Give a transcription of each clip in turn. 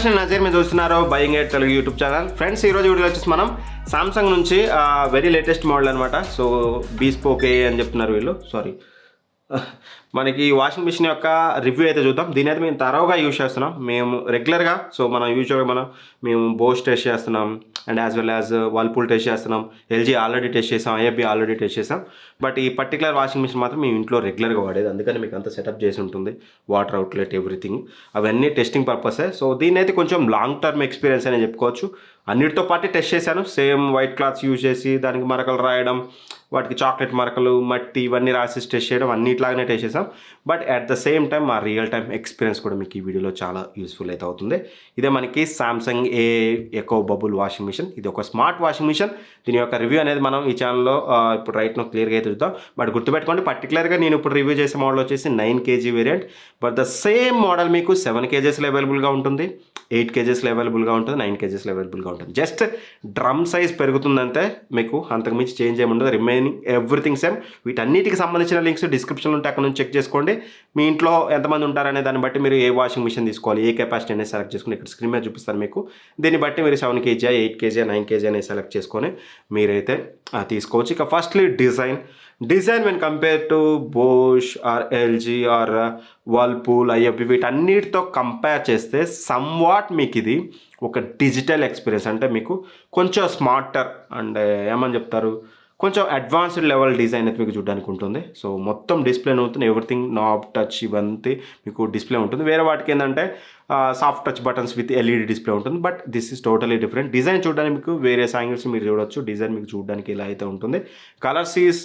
Friends, నేను నజీర్ మీరు చూస్తున్నారు buying eight Telugu YouTube channel. Friends, ఈరోజు వీడియోలో వచ్చేసి మనం సామ్సంగ్ నుంచి వెరీ లేటెస్ట్ మోడల్ అనమాట. సో బీస్పోక్ ఏ అని చెప్తున్నారు వీళ్ళు. సారీ, మనకి వాషింగ్ మిషన్ యొక్క రివ్యూ అయితే చూద్దాం. దీని అయితే మేము తరోగా యూజ్ చేస్తున్నాం మేము రెగ్యులర్గా. సో మనం యూజువల్గా మేము బోస్ టెస్ట్ చేస్తున్నాం and as well as Whirlpool test చేస్తున్నాం, ఎల్జీ ఆల్రెడీ టెస్ట్ చేసాం, ఐఎఫ్బీ ఆల్రెడీ టెస్ట్ చేసాం. బట్ ఈ పర్టికులర్ వాషింగ్ మిషన్ మాత్రం మేము ఇంట్లో రెగ్యులర్గా వాడేది, అందుకని మీకు అంతా సెటప్ చేసి ఉంటుంది, వాటర్ అవుట్లెట్ ఎవ్రీథింగ్ అవన్నీ టెస్టింగ్ పర్పసే. సో దీని అయితే కొంచెం లాంగ్ టర్మ్ ఎక్స్పీరియన్స్ అని చెప్పుకోవచ్చు. అన్నిటితో పాటు టెస్ట్ చేశాను, సేమ్ వైట్ క్లాత్స్ యూజ్ చేసి దానికి మరకలు రాయడం, వాటికి చాక్లెట్ మరకలు, మట్టి ఇవన్నీ రాసి టెస్ట్ చేయడం, అన్నిట్లాగానే టెస్ట్ చేసాం. But at the same time మా రియల్ టైం ఎక్స్పీరియన్స్ కూడా మీకు ఈ వీడియోలో చాలా యూస్ఫుల్ అయితే అవుతుంది. ఇదే మనకి Samsung a eco bubble washing machine. ఇది ఒక స్మార్ట్ వాషింగ్ మిషన్. దీని యొక్క రివ్యూ అనేది మనం ఈ ఛానల్లో ఇప్పుడు రైట్ నో క్లియర్గా అయితే చూద్దాం. బట్ గుర్తుపెట్టుకోండి, పర్టికులర్గా నేను ఇప్పుడు రివ్యూ చేసే మోడల్ వచ్చేసి 9 kg variant. But the same model మీకు 7 kgsలో అవైలబుల్గా ఉంటుంది, 8 kgsలో అవైలబుల్గా ఉంటుంది, 9 kgsలో అవైలబుల్గా ఉంటుంది. జస్ట్ డ్రమ్ సైజ్ పెరుగుతుందంటే మీకు అంతకుమించి చేంజ్ ఏమి ఉండదు. Remaining everything same. వీటన్నిటికి సంబంధించిన లింక్స్ డిస్క్రిప్షన్లో ఉంటే అక్కడ నుంచి చెక్ చేసుకోండి. మీ ఇంట్లో ఎంతమంది ఉంటారనే దాన్ని బట్టి మీరు ఏ వాషింగ్ మిషన్ తీసుకోవాలి, ఏ కెపాసిటీ అనేది సెలెక్ట్ చేసుకుని ఇక్కడ స్క్రీన్ మీద చూపిస్తారు మీకు. దీన్ని బట్టి మీరు 7 kg, 8 kg, 9 kg అనేది సెలెక్ట్ చేసుకొని మీరైతే తీసుకోవచ్చు. ఇక firstly design when compare to Bosch or LG or Whirlpool, IFB వీటన్నిటితో కంపేర్ చేస్తే సమ్వాట్ మీకు ఇది ఒక డిజిటల్ ఎక్స్పీరియన్స్. అంటే మీకు కొంచెం స్మార్టర్ అండ్ ఏమని చెప్తారు, కొంచెం అడ్వాన్స్డ్ లెవెల్ డిజైన్ అయితే మీకు చూడడానికి ఉంటుంది. సో మొత్తం డిస్ప్లే ఉంటుంది, ఎవ్రీథింగ్ నాబ్ టచ్ ఇవంతా మీకు డిస్ప్లే ఉంటుంది. వేరే వాటికి ఏంటంటే soft touch buttons with LED display ఉంటుంది. But this is totally different. Design చూడడానికి మీకు వేరే యాంగిల్స్ మీరు చూడొచ్చు. డిజైన్ మీకు చూడడానికి ఇలా అయితే ఉంటుంది. కలర్స్ ఈస్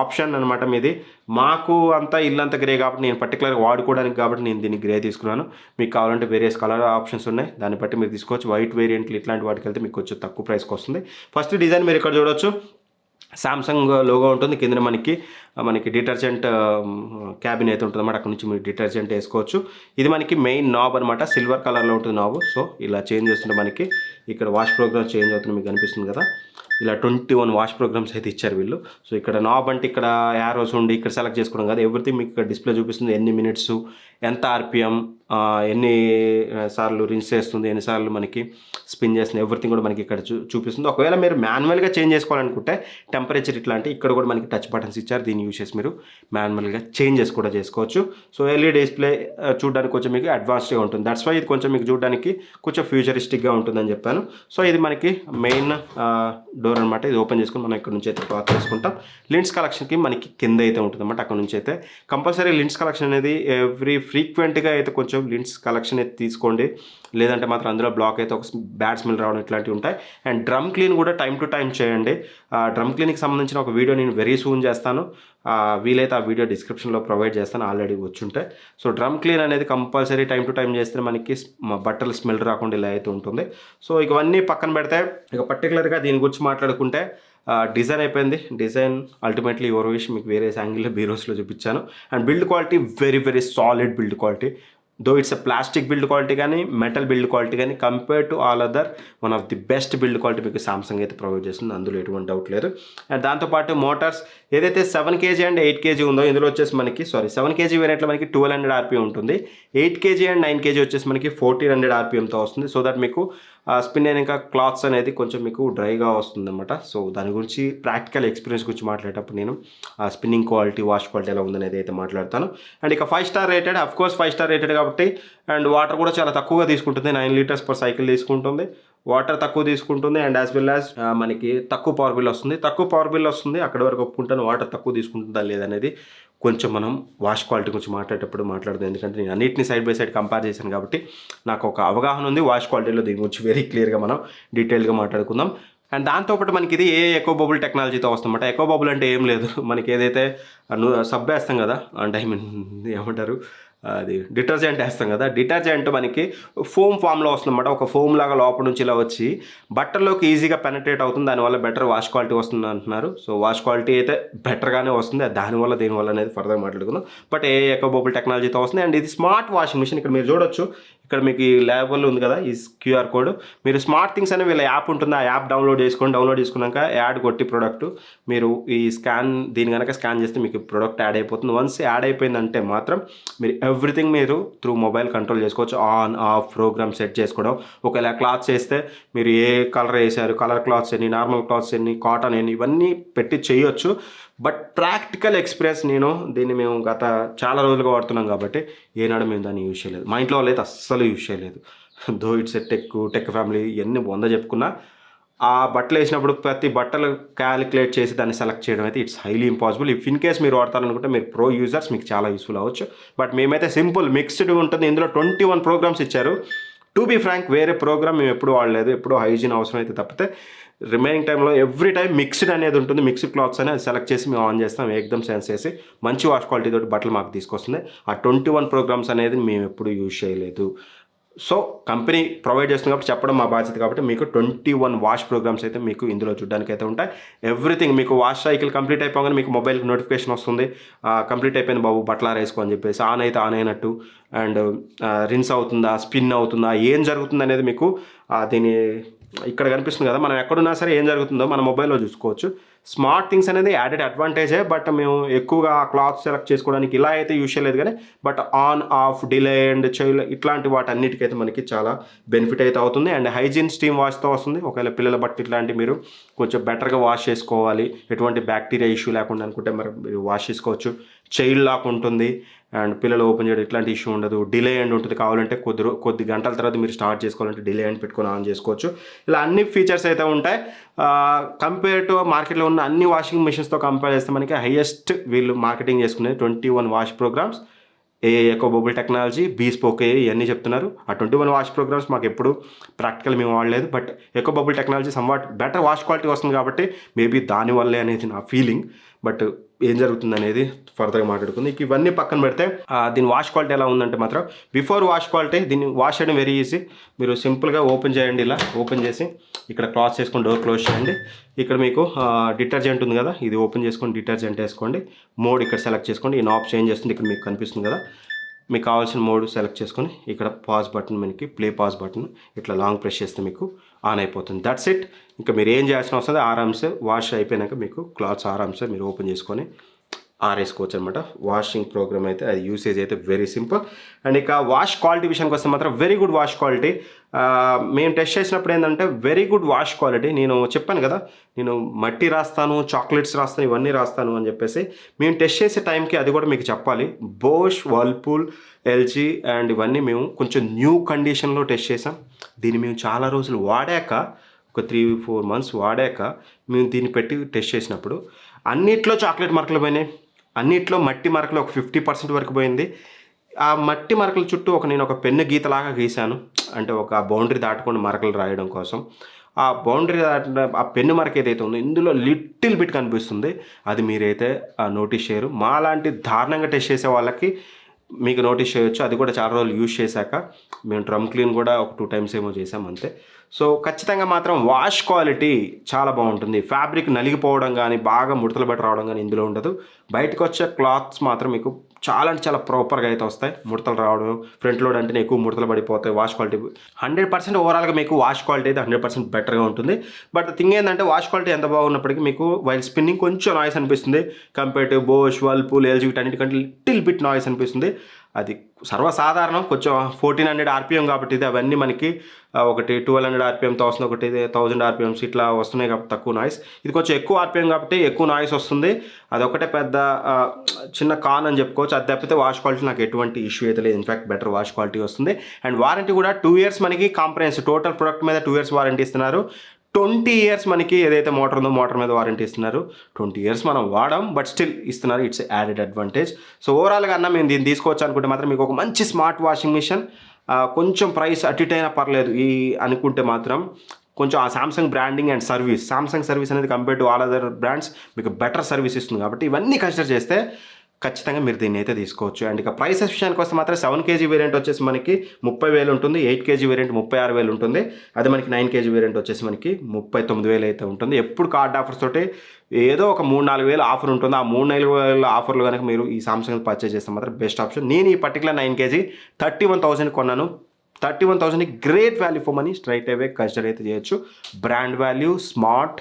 ఆప్షన్ అనమాట మీది. మాకు అంతా ఇల్లంతా గ్రే కాబట్టి నేను పర్టికులర్గా వాడుకోవడానికి కాబట్టి నేను దీన్ని గ్రే తీసుకున్నాను. మీకు కావాలంటే వేరియస్ కలర్ ఆప్షన్స్ ఉన్నాయి, దాన్ని బట్టి మీరు తీసుకోవచ్చు. వైట్ వేరియంట్లు ఇట్లాంటి వాటికి వెళ్తే మీకు కొంచెం తక్కువ ప్రైస్కి వస్తుంది. ఫస్ట్ డిజైన్ మీరు ఇక్కడ చూడొచ్చు, సామ్సంగ్ లోగో ఉంటుంది. కింద మనకి డిటర్జెంట్ క్యాబిన్ అయితే ఉంటుంది అన్నమాట. అక్కడ నుంచి మీరు డిటర్జెంట్ వేసుకోవచ్చు. ఇది మనకి మెయిన్ నాబ్ అనమాట, సిల్వర్ కలర్లో ఉంటుంది నాబ్. సో ఇలా చేంజ్ చేస్తుంటే మనకి ఇక్కడ వాష్ ప్రోగ్రామ్స్ చేంజ్ అవుతుంది, మీకు కనిపిస్తుంది కదా. ఇలా 21 వాష్ ప్రోగ్రామ్స్ అయితే ఇచ్చారు వీళ్ళు. సో ఇక్కడ నాబ్ అంటే ఇక్కడ యారోస్ ఉండి ఇక్కడ సెలెక్ట్ చేసుకోవడం కాదు, ఎవ్రీథింగ్ మీకు ఇక్కడ డిస్ప్లే చూపిస్తుంది. ఎన్ని మినిట్స్, ఎంత ఆర్పిఎం, ఎన్ని సార్లు రిన్స్ చేస్తుంది, ఎన్నిసార్లు మనకి స్పిన్ చేస్తుంది, ఎవ్రీథింగ్ కూడా మనకి ఇక్కడ చూపిస్తుంది. ఒకవేళ మీరు మాన్యువల్గా చేంజ్ చేసుకోవాలనుకుంటే టెంపరేచర్ ఇట్లాంటి ఇక్కడ కూడా మనకి టచ్ బటన్స్ ఇచ్చారు. దీన్ని యూస్ చేసి మీరు మాన్యువల్గా చేంజెస్ కూడా చేసుకోవచ్చు. సో ఎల్ఈడి డిస్ప్లే చూడడానికి కొంచెం మీకు అడ్వాన్స్డ్గా ఉంటుంది. దట్స్ వై ఇది కొంచెం మీకు చూడడానికి కొంచెం ఫ్యూచరిస్టిక్గా ఉంటుందని చెప్పాను. సో ఇది మనకి మెయిన్ డోర్ అనమాట. ఇది ఓపెన్ చేసుకుని మనం ఇక్కడ నుంచి అయితే క్లాత్ వేసుకుంటాం. లింక్స్ కలెక్షన్కి మనకి కింద అయితే ఉంటుంది అన్నమాట. అక్కడ నుంచి అయితే కంపల్సరీ లింక్స్ కలెక్షన్ అనేది ఫ్రీక్వెంట్గా అయితే కొంచెం లింక్స్ కలెక్షన్ అయితే తీసుకోండి, లేదంటే మాత్రం అందులో బ్లాక్ అయితే ఒక బ్యాడ్ స్మెల్ రావడం ఇట్లాంటివి ఉంటాయి. అండ్ డ్రమ్ క్లీన్ కూడా టైం టు టైం చేయండి. డ్రమ్ క్లీన్కి సంబంధించిన ఒక వీడియో నేను వెరీ సూన్ చేస్తాను, వీలైతే ఆ వీడియో డిస్క్రిప్షన్లో ప్రొవైడ్ చేస్తాను, ఆల్రెడీ వచ్చుంటే. సో డ్రమ్ క్లీన్ అనేది కంపల్సరీ టైం టు టైం చేస్తే మనకి బట్టలు స్మెల్ రాకుండా ఇలా అయితే ఉంటుంది. సో ఇవన్నీ పక్కన పెడితే ఇక పర్టికులర్గా దీని గురించి మాట్లాడుకుంటే డిజైన్ అయిపోయింది. Design ultimately your wish. మీకు వేరే యాంగిల్లో బీరోస్లో చూపించాను. And build quality very solid build quality. Though it's plastic build quality కానీ మెటల్ బిల్డ్ క్వాలిటీ కానీ compare to all other one of the best build quality మీకు సామ్సంగ్ అయితే provide చేస్తుంది, అందులో ఎటువంటి డౌట్ లేదు. అండ్ దాంతోపాటు మోటార్స్ ఏదైతే 7 kg అండ్ 8 kg ఉందో ఇందులో వచ్చేసి మనకి 7 kg వేరియంట్లో మనకి 1200 RPM ఉంటుంది. 8 kg అండ్ 9 kg వచ్చేసి మనకి 1400 RPMతో వస్తుంది. సో దట్ మీకు స్పిన్ అయినాక క్లాత్స్ అనేది కొంచెం మీకు డ్రైగా వస్తుంది అనమాట. సో దాని గురించి ప్రాక్టికల్ ఎక్స్పీరియన్స్ గురించి మాట్లాడేటప్పుడు నేను స్పిన్నింగ్ క్వాలిటీ, వాష్ క్వాలిటీ ఎలా ఉందనేది అయితే మాట్లాడతాను. అండ్ ఇక 5 star rated, of course 5 star rated కాబట్టి. అండ్ వాటర్ కూడా చాలా తక్కువగా తీసుకుంటుంది, 9 లీటర్స్ పర్ సైకిల్ తీసుకుంటుంది. వాటర్ తక్కువ తీసుకుంటుంది అండ్ యాజ్ వెల్ యాజ్ మనకి తక్కువ పవర్ బిల్ వస్తుంది. అక్కడి వరకు ఒప్పుకుంటాను. వాటర్ తక్కువ తీసుకుంటుందా లేదనేది కొంచెం మనం వాష్ క్వాలిటీ గురించి మాట్లాడేటప్పుడు మాట్లాడదాం, ఎందుకంటే నేను అన్నింటినీ సైడ్ బై సైడ్ కంపేర్ చేశాను కాబట్టి నాకు ఒక అవగాహన ఉంది వాష్ క్వాలిటీలో. దీని గురించి వెరీ క్లియర్గా మనం డీటెయిల్గా మాట్లాడుకుందాం. అండ్ దాంతోపాటు మనకి ఇది ఎకో బబుల్ టెక్నాలజీతో వస్తుందన్నమాట. ఎకో బబుల్ అంటే ఏం లేదు, మనకి ఏదైతే సబ్బు వేస్తాం కదా, అంటే ఏమంటారు అది డిటర్జెంట్ వేస్తాం కదా, డిటర్జెంట్ మనకి ఫోమ్ ఫామ్లో వస్తుందన్నమాట. ఒక ఫోమ్ లాగా లోపల నుంచి ఇలా వచ్చి బట్టర్లోకి ఈజీగా పెనట్రేట్ అవుతుంది, దానివల్ల బెటర్ వాష్ క్వాలిటీ వస్తుంది అంటున్నారు. సో వాష్ క్వాలిటీ అయితే బెటర్గానే వస్తుంది, దీనివల్ల అనేది ఫర్దర్ మాట్లాడుకుందాం. బట్ ఎకో బబుల్ టెక్నాలజీతో వస్తుంది. అండ్ ఇది స్మార్ట్ వాషింగ్ మిషన్. ఇక్కడ మీరు చూడొచ్చు, ఇక్కడ మీకు ఈ లేబుల్ ఉంది కదా, ఈ క్యూఆర్ కోడ్. మీరు స్మార్ట్ థింగ్స్ అనే వీళ్ళ యాప్ ఉంటుంది, ఆ యాప్ డౌన్లోడ్ చేసుకున్నాక యాడ్ కొట్టి ప్రోడక్ట్ మీరు ఈ దీని కనుక స్కాన్ చేస్తే మీకు ప్రోడక్ట్ యాడ్ అయిపోతుంది. వన్స్ యాడ్ అయిపోయిందంటే మాత్రం మీరు ఎవ్రీథింగ్ మీరు త్రూ మొబైల్ కంట్రోల్ చేసుకోవచ్చు. ఆన్ ఆఫ్ ప్రోగ్రామ్ సెట్ చేసుకోవడం. ఒకవేళ క్లాత్స్ వేస్తే మీరు ఏ కలర్ వేసారు, కలర్ క్లాత్స్ ఎన్ని, నార్మల్ క్లాత్స్ ఎన్ని, కాటన్ ఎన్ని, ఇవన్నీ పెట్టి చేయొచ్చు. బట్ ప్రాక్టికల్ ఎక్స్పీరియన్స్ దీన్ని మేము గత చాలా రోజులుగా వాడుతున్నాం కాబట్టి ఏనాడు మేము దాన్ని యూజ్ చేయలేదు. మా ఇంట్లో వాళ్ళు అయితే అస్సలు యూజ్ చేయలేదు. దో ఇట్స్ టెక్ ఫ్యామిలీ ఎన్ని చెప్పుకున్నా ఆ బట్టలు వేసినప్పుడు ప్రతి బట్టలు క్యాలిక్యులేట్ చేసి దాన్ని సెలెక్ట్ చేయడం అయితే it's highly impossible. If in case మీరు వాడతారనుకుంటే మీరు ప్రో యూజర్స్, మీకు చాలా యూస్ఫుల్ అవ్వచ్చు. బట్ మేమైతే సింపుల్ మిక్స్డ్ ఉంటుంది. ఇందులో 21 ప్రోగ్రామ్స్ ఇచ్చారు. టు బీ ఫ్రాంక్ వేరే ప్రోగ్రామ్ మేము ఎప్పుడు వాడలేదు. ఎప్పుడూ హైజీన్ అవసరం అయితే తప్పితే రిమైనింగ్ టైంలో ఎవ్రీ టైం మిక్స్డ్ అనేది ఉంటుంది. మిక్స్డ్ క్లాత్స్ అని అది సెలెక్ట్ చేసి మేము ఆన్ చేస్తాం. ఏకదమ్ సెన్స్ చేసి మంచి వాష్ క్వాలిటీ తోటి బట్టలు మాకు తీసుకొస్తుంది. ఆ 21 ప్రోగ్రామ్స్ అనేది మేము ఎప్పుడు యూజ్ చేయలేదు. సో కంపెనీ ప్రొవైడ్ చేస్తుంది కాబట్టి చెప్పడం మా బాధ్యత. కాబట్టి మీకు 21 వాష్ ప్రోగ్రామ్స్ అయితే మీకు ఇందులో చూడడానికి అయితే ఉంటాయి. ఎవ్రీథింగ్ మీకు వాష్ సైకిల్ కంప్లీట్ అయిపోగానే మీకు మొబైల్కి నోటిఫికేషన్ వస్తుంది, కంప్లీట్ అయిపోయింది బాబు బట్టలు ఆరేసుకో అని చెప్పేసి. ఆన్ అయితే ఆన్ అయినట్టు, అండ్ రిన్స్ అవుతుందా, స్పిన్ అవుతుందా, ఏం జరుగుతుంది అనేది మీకు దీని ఇక్కడ కనిపిస్తుంది కదా, మనం ఎక్కడున్నా సరే ఏం జరుగుతుందో మన మొబైల్లో చూసుకోవచ్చు. స్మార్ట్ థింగ్స్ అనేది యాడెడ్ అడ్వాంటేజే. బట్ మేము ఎక్కువగా క్లాత్ సెలెక్ట్ చేసుకోవడానికి ఇలా అయితే యూజ్ చేయలేదు. కానీ but on off delay and child ఇట్లాంటి వాటన్నిటికైతే మనకి చాలా బెనిఫిట్ అయితే అవుతుంది. అండ్ హైజీన్ స్టీమ్ వాష్తో వస్తుంది. ఒకవేళ పిల్లల బట్టి ఇట్లాంటి మీరు కొంచెం బెటర్గా వాష్ చేసుకోవాలి, ఎటువంటి బ్యాక్టీరియా ఇష్యూ లేకుండా అనుకుంటే మరి మీరు వాష్ చేసుకోవచ్చు. చైల్డ్ లాక్ ఉంటుంది, అండ్ పిల్లలు ఓపెన్ చేయడం ఇట్లాంటి ఇష్యూ ఉండదు. డిలే అండ్ ఉంటుంది, కావాలంటే కొద్ది గంటల తర్వాత మీరు స్టార్ట్ చేసుకోవాలంటే డిలే అండ్ పెట్టుకొని ఆన్ చేసుకోవచ్చు. ఇలా అన్ని ఫీచర్స్ అయితే ఉంటాయి. కంపేర్ టు మార్కెట్లో ఉన్న అన్ని వాషింగ్ మెషిన్స్తో కంపేర్ చేస్తే మనకి హైయెస్ట్ వీళ్ళు మార్కెటింగ్ చేసుకునేది 21 wash programs. Eco bubble technology, bespoke ఇవన్నీ చెప్తున్నారు. ఆ 21 వాష్ ప్రోగ్రామ్స్ మాకు ఎప్పుడు ప్రాక్టికల్ మేము వాడలేదు. But echo bubble technology somewhat better wash quality వస్తుంది కాబట్టి మేబీ దానివల్లే అనేది నా ఫీలింగ్. బట్ ఏం జరుగుతుంది అనేది ఫర్దర్గా మాట్లాడుకుంది. ఇవన్నీ పక్కన పెడితే దీని వాష్ క్వాలిటీ ఎలా ఉందంటే మాత్రం బిఫోర్ వాష్ క్వాలిటీ, దీన్ని వాష్ చేయడం వెరీ ఈజీ. మీరు సింపుల్గా ఓపెన్ చేయండి. ఇలా ఓపెన్ చేసి ఇక్కడ క్లాస్ చేసుకొని డోర్ క్లోజ్ చేయండి. ఇక్కడ మీకు డిటర్జెంట్ ఉంది కదా, ఇది ఓపెన్ చేసుకొని డిటర్జెంట్ వేసుకోండి. మోడ్ ఇక్కడ సెలెక్ట్ చేసుకోండి. ఈ నాబ్ చేంజ్ చేస్తుంది. ఇక్కడ మీకు కనిపిస్తుంది కదా, మీకు కావాల్సిన మోడ్ సెలెక్ట్ చేసుకొని ఇక్కడ పాజ్ బటన్, మనకి ప్లే పాజ్ బటన్ ఇట్లా లాంగ్ ప్రెస్ చేస్తే మీకు ఆన్ అయిపోతుంది. That's it. ఇంకా మీరు ఏం చేయాల్సిన అవసరం లేదు. ఆరామ్సే వాష్ అయిపోయినాక మీకు క్లాత్స్ ఆరామ్సే మీరు ఓపెన్ చేసుకొని ఆరేసుకోవచ్చు అనమాట. వాషింగ్ ప్రోగ్రామ్ అయితే అది యూసేజ్ అయితే వెరీ సింపుల్. అండ్ ఇక వాష్ క్వాలిటీ విషయానికి వస్తే మాత్రం వెరీ గుడ్ వాష్ క్వాలిటీ. మేము టెస్ట్ చేసినప్పుడు ఏంటంటే వెరీ గుడ్ వాష్ క్వాలిటీ. నేను చెప్పాను కదా, నేను మట్టి రాస్తాను, చాక్లెట్స్ రాస్తాను, ఇవన్నీ రాస్తాను అని చెప్పేసి మేము టెస్ట్ చేసే టైంకి అది కూడా మీకు చెప్పాలి. బోష్, వర్ల్పూల్, ఎల్జీ అండ్ ఇవన్నీ మేము కొంచెం న్యూ కండిషన్లో టెస్ట్ చేసాం. దీన్ని మేము చాలా రోజులు వాడాక, ఒక 3-4 మంత్స్ వాడాక మేము దీన్ని పెట్టి టెస్ట్ చేసినప్పుడు అన్నిట్లో చాక్లెట్ మరకలు పోయినాయి, అన్నిట్లో మట్టి మరకలు ఒక 50% వరకు పోయింది. ఆ మట్టి మరకల చుట్టూ నేను ఒక పెన్ను గీతలాగా గీశాను, అంటే ఒక బౌండరీ దాటుకొని మరకలు రాయడం కోసం. ఆ బౌండరీ దాటిన ఆ పెన్ను మరక ఏదైతే ఉందో ఇందులో లిటిల్ బిట్ కనిపిస్తుంది. అది మీరైతే నోటీస్ చేయరు. మాలాంటి దారుణంగా టెస్ట్ చేసే వాళ్ళకి మీకు నోటీస్ చేయొచ్చు. అది కూడా చాలా రోజులు యూజ్ చేశాక. మేము డ్రమ్ క్లీన్ కూడా ఒక 2 times ఏమో చేసాం అంతే. సో ఖచ్చితంగా మాత్రం వాష్ క్వాలిటీ చాలా బాగుంటుంది. ఫ్యాబ్రిక్ నలిగిపోవడం కానీ, బాగా ముడతలు బట్టి రావడం కానీ ఇందులో ఉండదు. బయటకు వచ్చే క్లాత్స్ మాత్రం మీకు చాలా అంటే చాలా ప్రాపర్గా అయితే వస్తాయి. ముడతలు రావడం, ఫ్రంట్ లోడ్ అంటేనే ఎక్కువ ముడతలు పడిపోతాయి. వాష్ క్వాలిటీ 100% ఓవరాల్గా మీకు వాష్ క్వాలిటీ అయితే 100% బెటర్గా ఉంటుంది. బట్ థింగ్ ఏంటంటే వాష్ క్వాలిటీ ఎంత బాగున్నప్పటికీ మీకు వైల్ స్పిన్నింగ్ కొంచెం నాయిస్ అనిపిస్తుంది. Compare to Bosch, Whirlpool, LG వీటన్నిటికంటే లిటిల్ బిట్ నాయిస్ అనిపిస్తుంది. అది సర్వసాధారణం. కొంచెం 1400 RPM కాబట్టి ఇది అవన్నీ మనకి ఒకటి 1200 RPMతో వస్తుంది, ఒకటి 1000 RPMs ఇట్లా వస్తున్నాయి కాబట్టి తక్కువ నాయిస్. ఇది కొంచెం ఎక్కువ RPM కాబట్టి ఎక్కువ నాయిస్ వస్తుంది. అదొకటే పెద్ద చిన్న కాన్ అని చెప్పుకోవచ్చు. అది తప్పితే వాష్ క్వాలిటీ నాకు ఎటువంటి ఇష్యూ అయితే లేదు. ఇన్ఫ్యాక్ట్ బెటర్ వాష్ క్వాలిటీ వస్తుంది. అండ్ వారంటీ కూడా 2 years మనకి కాంప్రహెన్సివ్. టోటల్ ప్రొడక్ట్ మీద 2 years వారంటీ ఇస్తున్నారు. 20 years మనకి ఏదైతే మోటార్ ఉందో మోటార్ మీద వారంటీ ఇస్తున్నారు. 20 years మనం వాడాం, బట్ స్టిల్ ఇస్తున్నారు. It's added advantage. సో ఓవరాల్గా అన్న మేము దీన్ని తీసుకోవచ్చు అనుకుంటే మాత్రం మీకు ఒక మంచి స్మార్ట్ వాషింగ్ మిషన్, కొంచెం ప్రైస్ అటు ఇటు అయినా పర్లేదు అనుకుంటే మాత్రం కొంచెం ఆ Samsung branding and service, Samsung service అనేది compare to all other brands మీకు బెటర్ సర్వీస్ ఇస్తుంది. కాబట్టి ఇవన్నీ కన్సిడర్ చేస్తే ఖచ్చితంగా మీరు దీన్ని అయితే తీసుకోవచ్చు. అండ్ ఇక ప్రైసెస్ విషయానికి వస్తే మాత్రం 7 kg వేరియంట్ వచ్చేసి మనకి 30,000 ఉంటుంది. 8 kg వేరియంట్ 36,000 ఉంటుంది. అదే మనకి 9 kg వేరియంట్ వచ్చేసి మనకి 39,000 అయితే ఉంటుంది. ఎప్పుడు కార్డ్ ఆఫర్స్ తోటి ఏదో ఒక 3-4 ఆఫర్ ఉంటుంది. ఆ 3-4 ఆఫర్లు కనుక మీరు ఈ సామ్సంగ్ పర్చేజ్ చేస్తే మాత్రం బెస్ట్ ఆప్షన్. నేను ఈ పర్టికులర్ 9 kg 31,000 కొన్నాను. 31,000 great value for money, straight away consider అయితే చేయొచ్చు. Brand value, smart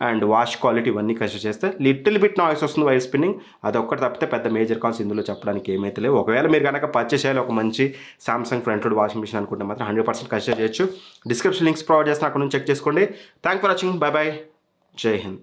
and wash quality ఇవన్నీ కన్సిడర్ చేస్తే లిటిల్ బిట్ నాయిస్ వస్తుంది వైర్ స్పిన్నింగ్, అదొక్కటి తప్పితే పెద్ద మేజర్ కాల్స్ ఇందులో చెప్పడానికి ఏమైతే లేవు. ఒకవేళ మీరు కనుక పర్చేస్ చేయాలి ఒక మంచి Samsung front load washing machine అనుకుంటే మాత్రం 100% కన్సిడర్ చేయొచ్చు. డిస్క్రిప్షన్ లింక్స్ ప్రొవైడ్ చేసిన అక్కడ నుంచి చెక్ చేసుకోండి. Thank for watching. By by. జై హింద్.